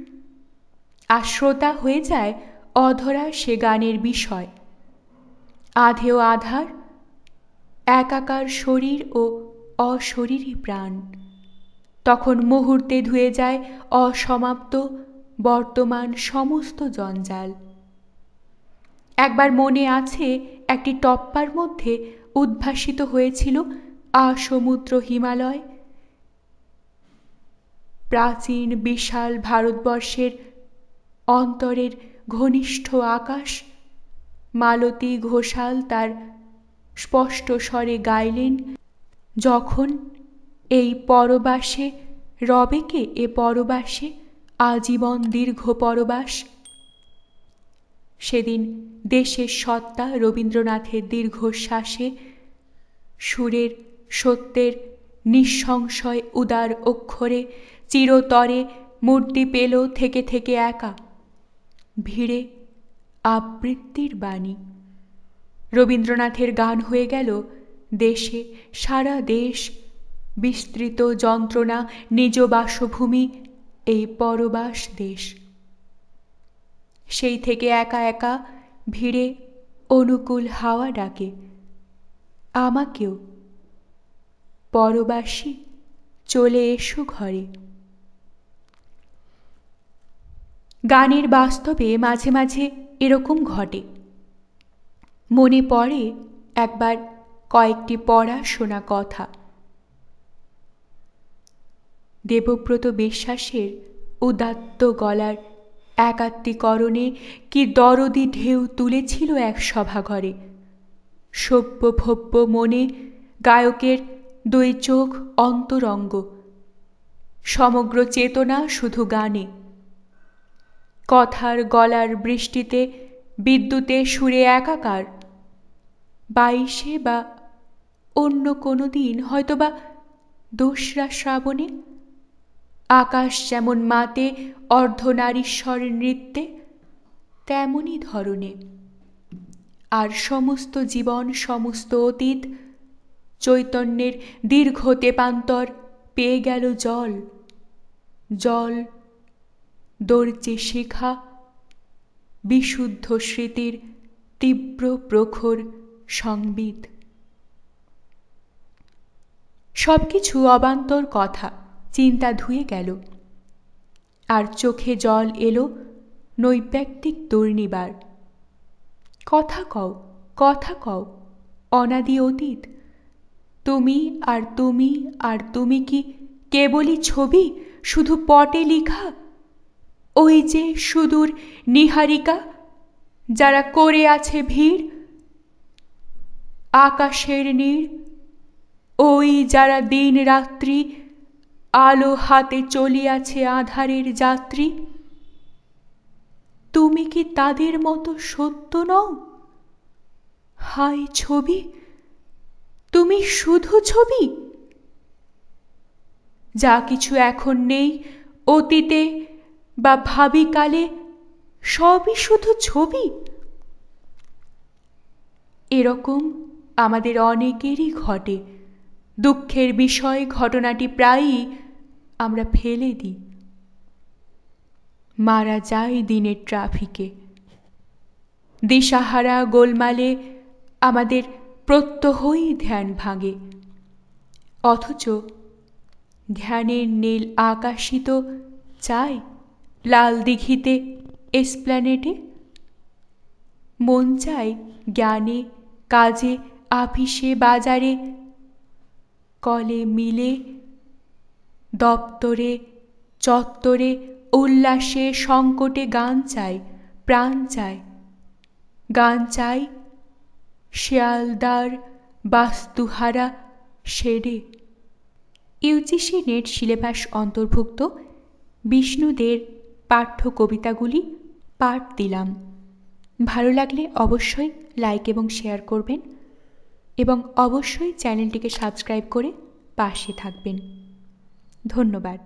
আর শ্রোতা হয়ে যায় অধরা সে গানের বিষয়। আধেও আধার, একাকার শরীর ও অশরীরী প্রাণ, তখন মুহূর্তে ধুয়ে যায় অসমাপ্ত বর্তমান সমস্ত জঞ্জাল। একবার মনে আছে, একটি টপ্পার মধ্যে উদ্ভাসিত হয়েছিল আসমুদ্র হিমালয়, প্রাচীন বিশাল ভারতবর্ষের অন্তরের ঘনিষ্ঠ আকাশ। মালতী ঘোষাল তার স্পষ্ট স্বরে গাইলেন, যখন এই পরবাসে রবেকে এ পরবাসে আজীবন দীর্ঘ পরবাস। সেদিন দেশের সত্তা রবীন্দ্রনাথের দীর্ঘশ্বাসে সুরের সত্যের নিঃসংশয় উদার অক্ষরে চিরতরে মূর্তি পেল থেকে থেকে একা, ভিড়ে আবৃত্তির বাণী। রবীন্দ্রনাথের গান হয়ে গেল দেশে সারা দেশ, বিস্তৃত যন্ত্রণা নিজ বাসভূমি এই পরবাস দেশ। সেই থেকে একা একা ভিড়ে অনুকূল হাওয়া ডাকে আমাকেও, পরবাসী চলে এসো ঘরে। গানের বাস্তবে মাঝে মাঝে এরকম ঘটে। মনে পড়ে একবার কয়েকটি পড়া শোনা কথা। দেবব্রত বিশ্বাসের উদাত্ত গলার একাত্মীকরণে কি দরদি ঢেউ তুলেছিল এক সভাঘরে। সভ্য ভব্য মনে গায়কের দুই চোখ অন্তরঙ্গ, সমগ্র চেতনা শুধু গানে। কথার গলার বৃষ্টিতে বিদ্যুতে সুরে একাকার। 22 বা অন্য কোনো দিন, হয়তোবা 2রা শ্রাবণে, আকাশ যেমন মাতে অর্ধনারীশ্বর নৃত্যে, তেমনি ধরনে। আর সমস্ত জীবন, সমস্ত অতীত চৈতন্যের দীর্ঘ তেপান্তর পেয়ে গেল জল। জল দর্জে শিখা, বিশুদ্ধ স্মৃতির তীব্র প্রখর সংবিত। সবকিছু অবান্তর কথা, চিন্তা ধুয়ে গেল। আর চোখে জল এলো নৈব্যক্তিক দুর্নিবার। কথা কও, কথা কও, অনাদি অতীত। তুমি আর তুমি আর তুমি কি কেবলই ছবি, শুধু পটে লিখা? ওই যে সুদূর নীহারিকা, যারা করে আছে ভিড় আকাশের নীড়, ওই যারা দিন রাত্রি আলো হাতে চলিয়াছে আঁধারের যাত্রী। তুমি কি তাদের মতো সত্য নও? হায় ছবি, তুমি শুধু ছবি। যা কিছু এখন নেই অতীতে বা ভাবিকালে, সবই শুধু ছবি। এরকম আমাদের অনেকেরই ঘটে। দুঃখের বিষয় ঘটনাটি প্রায়ই আমরা ফেলে দিই। মারা যায় দিনের ট্রাফিকে। দিশাহারা গোলমালে আমাদের প্রত্যহই ধ্যান ভাঙে। অথচ ধ্যানের নীল আকাশই তো চাই লাল দিঘিতে, এসপ্ল্যানেডে। মন চায় জ্ঞানে, কাজে, আপিসে, বাজারে, কলে মিলে, দপ্তরে, চত্বরে, উল্লাসে, সংকটে গান চাই, প্রাণ চাই। গান চাই শেয়ালদার বাস্তুহারা শেডে। ইউজিসি নেট সিলেবাস অন্তর্ভুক্ত বিষ্ণুদের পাঠ্য কবিতাগুলি পাঠ দিলাম। ভালো লাগলে অবশ্যই লাইক এবং শেয়ার করবেন এবং অবশ্যই চ্যানেলটিকে সাবস্ক্রাইব করে পাশে থাকবেন। ধন্যবাদ।